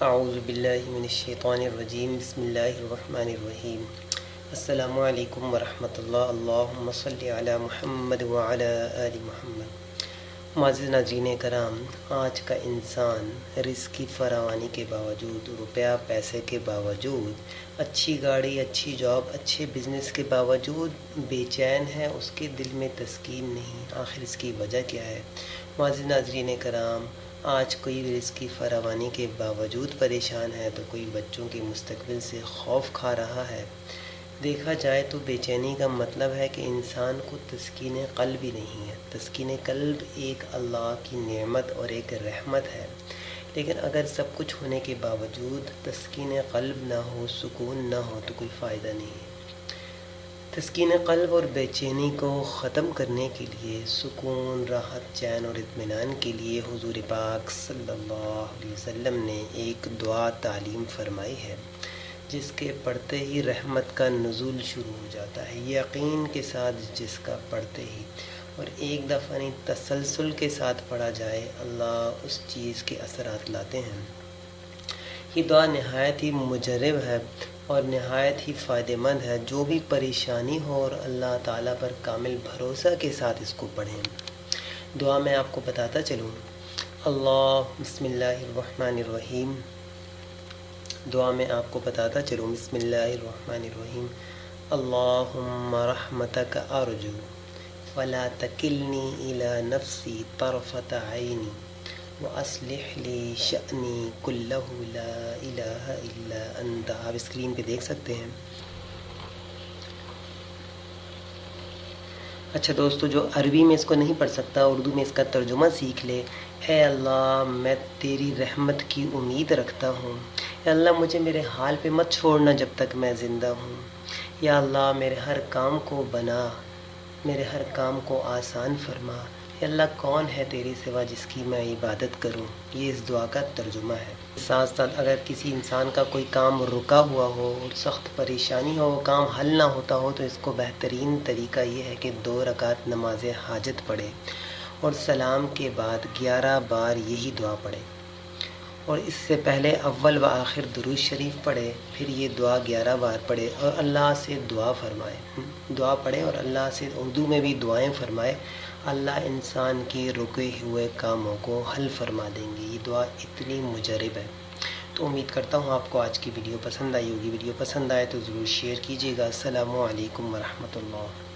اعوذ باللہ من الشیطان الرجیم بسم اللہ الرحمن الرحیم السلام علیکم ورحمۃ اللہ اللہم صلی علی محمد وعلی آل محمد۔ معزز ناظرین کرام، آج کا انسان رزق کی فراوانی کے باوجود، روپیہ پیسے کے باوجود، اچھی گاڑی، اچھی جاب، اچھے بزنس کے باوجود بے چین ہے، اس کے دل میں تسکین نہیں۔ آخر اس کی وجہ کیا ہے؟ معزز ناظرین کرام، آج کوئی رزق کی فراوانی کے باوجود پریشان ہے تو کوئی بچوں کے مستقبل سے خوف کھا رہا ہے۔ دیکھا جائے تو بے چینی کا مطلب ہے کہ انسان کو تسکین قلب ہی نہیں ہے۔ تسکین قلب ایک اللہ کی نعمت اور ایک رحمت ہے، لیکن اگر سب کچھ ہونے کے باوجود تسکین قلب نہ ہو، سکون نہ ہو تو کوئی فائدہ نہیں ہے۔ تسکین قلب اور بے چینی کو ختم کرنے کے لیے، سکون، راحت، چین اور اطمینان کے لیے حضور پاک صلی اللہ علیہ وسلم نے ایک دعا تعلیم فرمائی ہے، جس کے پڑھتے ہی رحمت کا نزول شروع ہو جاتا ہے۔ یقین کے ساتھ جس کا پڑھتے ہی اور ایک دفعہ نہیں، تسلسل کے ساتھ پڑھا جائے، اللہ اس چیز کے اثرات لاتے ہیں۔ یہ دعا نہایت ہی مجرب ہے اور نہایت ہی فائدہ مند ہے۔ جو بھی پریشانی ہو اور اللہ تعالیٰ پر کامل بھروسہ کے ساتھ اس کو پڑھیں۔ دعا میں آپ کو بتاتا چلوں، بسم اللہ الرحمن الرحیم۔ دعا میں آپ کو بتاتا چلوں، بسم اللہ الرحمن الرحیم۔ اللہم رحمتک ارجو فلا تکلنی الی نفسی طرفۃ عین وَأَصْلِحْ لِي شَأْنِي كُلَّهُ لَا إِلَٰهَ إِلَّا أَنْتَ۔ آپ اسکرین پہ دیکھ سکتے ہیں۔ اچھا دوستو، جو عربی میں اس کو نہیں پڑھ سکتا، اردو میں اس کا ترجمہ سیکھ لے۔ اے اللہ، میں تیری رحمت کی امید رکھتا ہوں۔ اے اللہ، مجھے میرے حال پہ مت چھوڑنا جب تک میں زندہ ہوں۔ یا اللہ، میرے ہر کام کو بنا، میرے ہر کام کو آسان فرما۔ اے اللہ، کون ہے تیرے سوا جس کی میں عبادت کروں؟ یہ اس دعا کا ترجمہ ہے۔ ساتھ ساتھ اگر کسی انسان کا کوئی کام رکا ہوا ہو اور سخت پریشانی ہو، وہ کام حل نہ ہوتا ہو، تو اس کو بہترین طریقہ یہ ہے کہ 2 رکعت نماز حاجت پڑھے اور سلام کے بعد 11 بار یہی دعا پڑھے، اور اس سے پہلے اول و آخر درود شریف پڑھے، پھر یہ دعا 11 بار پڑھے اور اللہ سے دعا فرمائے۔ دعا پڑھے اور اللہ سے اردو میں بھی دعائیں فرمائے۔ اللہ انسان کے رکے ہوئے کاموں کو حل فرما دیں گے۔ یہ دعا اتنی مجرب ہے۔ تو امید کرتا ہوں آپ کو آج کی ویڈیو پسند آئی ہوگی۔ ویڈیو پسند آئے تو ضرور شیئر کیجیے گا۔ السلام علیکم ورحمۃ اللہ۔